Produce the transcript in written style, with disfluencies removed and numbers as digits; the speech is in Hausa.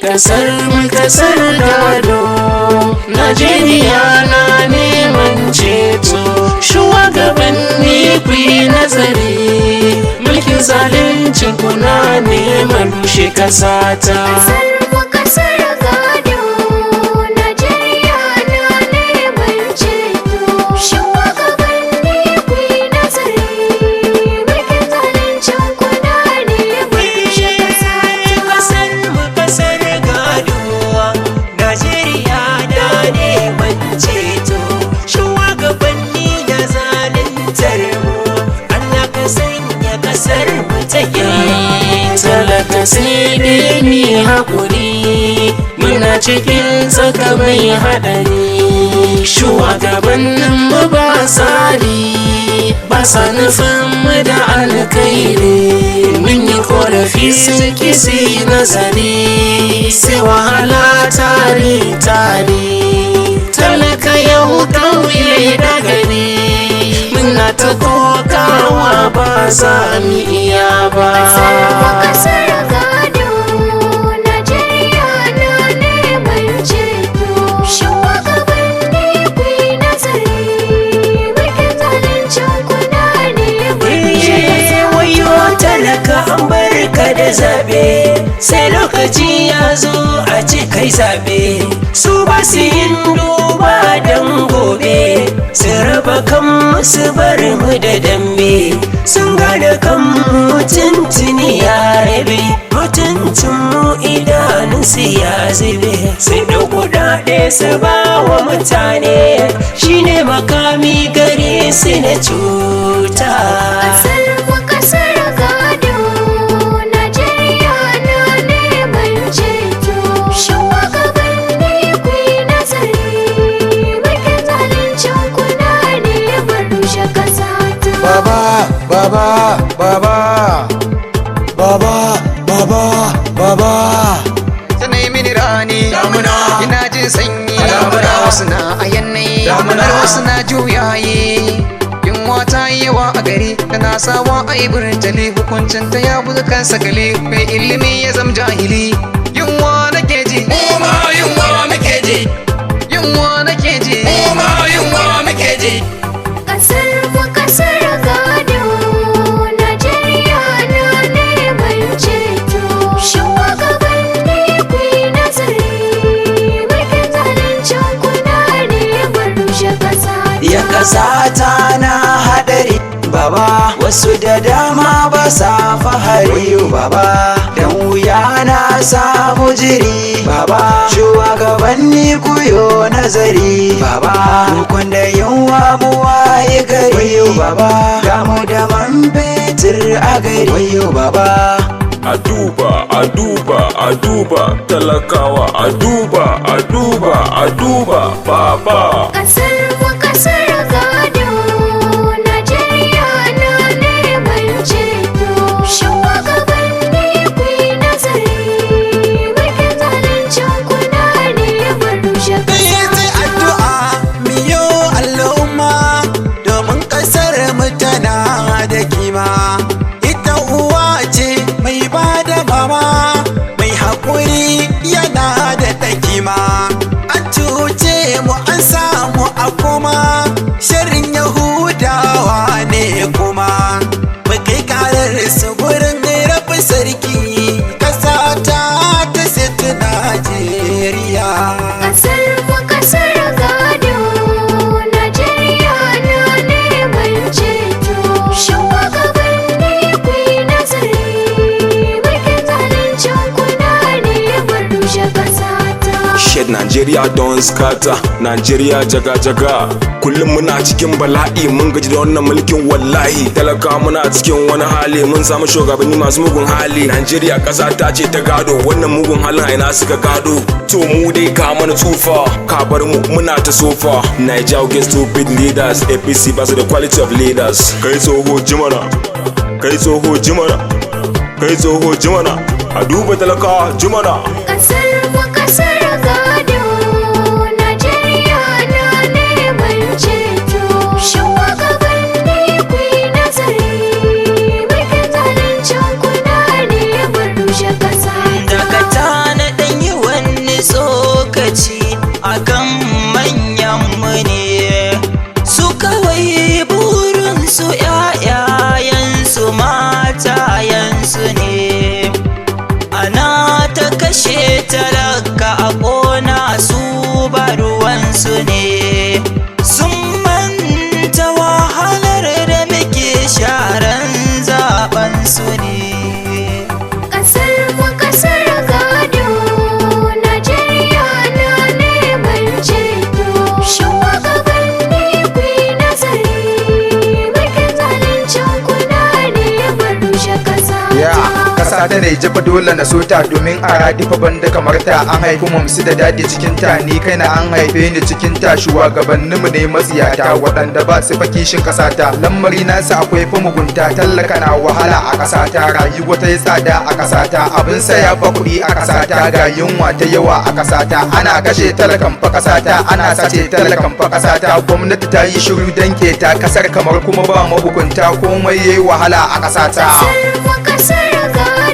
kasar mu kasar gado. Najeriya na neman ceto, shugabanni ku yi nazari, mulkin zalincin kuna neman rushe kasata. Talaka sai dai ni haƙuri, muna cikin tsaka mai haɗari. Shugabannin mu ba tsari, ba sa nufin mu da alkairi. Mun yi korafi suke si nazari, sai wahala tare. Talaka yau ƙauye da gari, muna ta kokawa ba za mu iya ba. Da zabe sai lokaci ya zo a ce kai zabe, su ba su yin duba dan gobe, su raba kanmu su bar mu da dambe. Sun gane kanmu tuntuni ya rabe, mutuncinmu idanunsu ya zube. Sai da kuɗaɗe su ba wa mutane, shine makami gare su na cuta. Baba sanai mini rani damuna, ina jin sanyi damuna, wasu na a yanayi damuna, wasu na juyaye. Yunwa ta yi yawa a gari, tana sawa a yi burtali, hukuncin ta ya buga kan sakali, mai ilimi ya zam jahili. Yunwa nake ji, ma yunwa muke ji, yunwa nake ji, ma yunwa muke ji. Kasar mu kasar gado, Najeriya na neman ceto. Shugabanni ku yi nazari, mulkin zalincin kuna neman rushe kasata. Ya kasata na hadari baba, wasu da dama ba sa fahari baba, dan wuya na samu jiri baba. Shugabanni ku yo nazari baba, rukun da yunwa mu waye gari baba, gamu da man fetur a gari baba. A duba talakawa, a duba baba. Kasar mu kasar gado, Najeriya na neman ceto. Shugabanni ku yi nazari, mulkin zalincin kuna neman rushe kasata. Addu'a miyo al'umma, domin kasar mu tana da kima. Ita uwa ce mai bada mama, mai haƙuri yana da takima. An cuce mu an samu a kuma, shirin Yahudawa ne kuma. Mu kai karar su gurin rafi sarki, ƙasa ta siti Najeriya. Kasar mu kasar gado, Najeriya na neman ceto. Shugabanni ku yi nazari, mulkin zalincin kuna neman rushe kasata. Shed Nigeria don scatter, Nigeria jaga. Kullum muna cikin bala'i, mun gaji da wannan mulkin wallahi. Talaka muna cikin wani hali, mun samu shugabanni masu mugun hali. Nigeria ƙasa ta ce ta gado, wannan mugun halin aina suka gado. To mu dai ka mana tsufa, ka bar mu muna ta sofa. Nigeria gets stupid leaders, APC ba su da quality of leaders. Kai tsoho jimana, a duba talaka jimana. Kasar mu kasar gado, Najeriya na neman ceto. Shugabanni ku yi nazari, mulkin zalincin kuna neman rushe kasata. Dakata na ɗan yi kashe talaka a ƙona su ba ruwansu ne, sun manta wahalar da muke sharan zaben su ne. Ƙasar mu ƙasar gado, Najeriya na neman ceto. Shugabanni ku yi nazari, mulkin zaluncin ku na neman rushe ƙasa Kasa ta ne jafa dole na sota domin a radifa banda kamar ta an haifi mamsu da dadi cikin ta ni kaina an haife ni cikin ta shugabanninmu ne matsiyata waɗanda ba su fa kishin ƙasa ta lamari nasa akwai fa mugunta tallaka na wahala a ƙasa ta rayuwa ta yi tsada a ƙasa ta abin saya fa kuɗi a ƙasa ta ga yunwa ta yawa a ƙasa ta ana kashe talakan fa ƙasa ta ana sace talakan fa ƙasa ta gwamnati ta yi shiru danke ta ƙasar kamar kuma ba mahukunta komai yayi wahala a ƙasa ta. Ƙasar mu ƙasar gado.